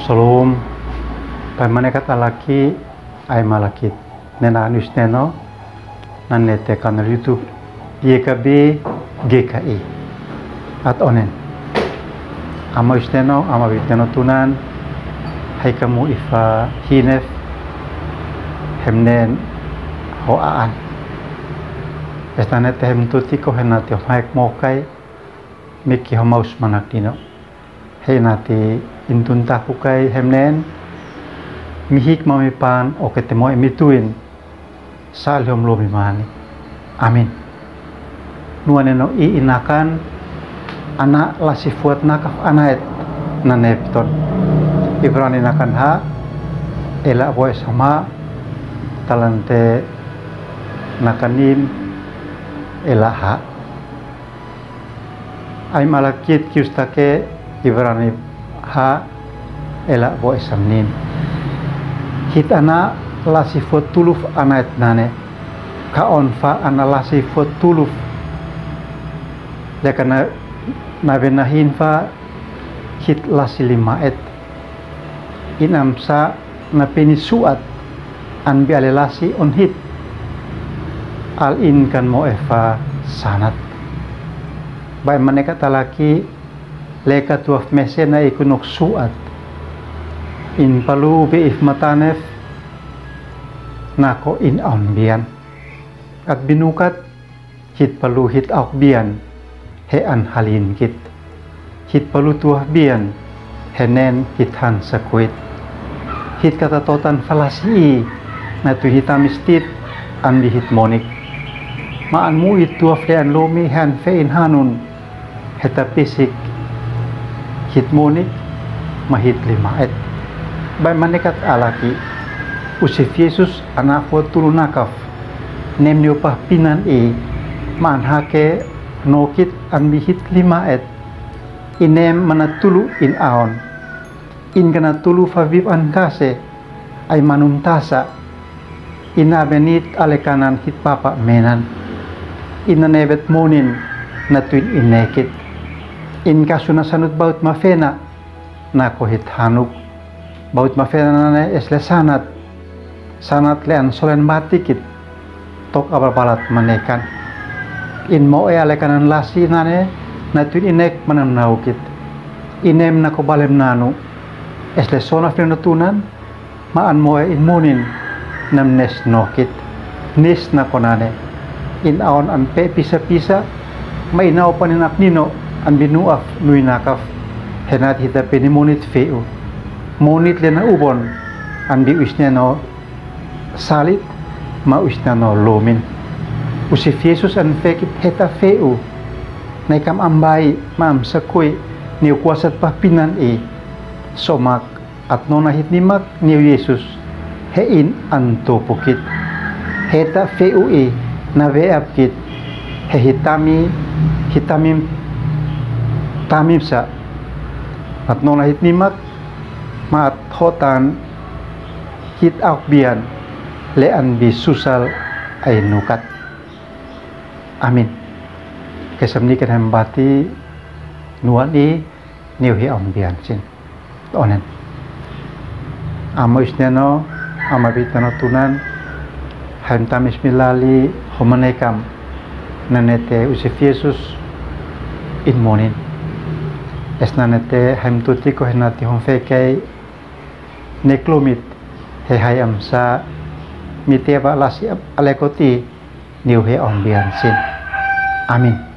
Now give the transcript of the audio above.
Shalom. Pamanekat alaki ay malakit. Nena anus neno nanete kanal YouTube YKB GKI at onen. Ama usneno ama bitneno tunan hay kamu ifa hinef hemnen hoaan. Estanete hem tuti ko henati maik mokai miki homaus manak dino. Hey nati intun takukai hemnen mihik mamipan o ketemo emituin salhom lomi mani. Amin. Nuaneno I inakan anak lasifuat nakaf anaet nanepton. Ibrani nakan ha ela boy sama talante nakanim ela ha. Ay malakit kiustake Ibrani ha ela boy samnin. Hit ana lasifot tuluf anaet nane kaon fa ana lasifot tuluf lekana nabenahin fa hit lasilimaet inamsa napeni suat an bialelasi on hit al in kan mo eva sanat bay maneka talaki leka tuaf mesena ikunok suat in palu be if matanef nako in ambian at binukat hit palu hit aukbian he an halin kit hit palu tuah bian henen hit han sakuit hit kata totan falasi na tu hitamistit an di hit monik maan mu itu aflean lomi han fein hanun heta pisik hit monik mahit limaet bay manekat alaki usif Yesus anak fo turunakaf nem niopah pinan man hake nokit an bihit limaet inem manatulu in aon in kana tulu favib an kase ay manum tasa ina benit alekanan hit papa menan ina nebet monin natuin inekit in kasuna sanut baut mafena nako hit hanuk baut mafena nane esle sanat lean solen matikit tok abal balat manekan in mo alekanan lasi nane natuin inek manam naukit inem nako balem nanu esle sona tunan maan mo in monin nam nes nokit nis nako nane in aon an pe pisa may inaw paninak nino an binuaf nuinakaf henat hita penimonit feu monit lena ubon an di usneno salit ma usneno lomin usif Yesus an fekip heta feu naikam ambai mam sakui niu kuasat papinan somak at nona hit nimak niu Yesus hein antopukit heta feu na veapkit he hitamim tamim sa at nona hit nimak maat hotan hit aukbian lean bisusal ay nukat. Amin. Kesamnikan hembati nuani niuhi aukbian sin onen amo isneno ama bitano tunan hantamis milali homanekam nanete usif Yesus in monin esnanete hamtuti ko henati honfekei neklumit he hayam sa miteba lasi alekoti niuhe ambian sin. Amin.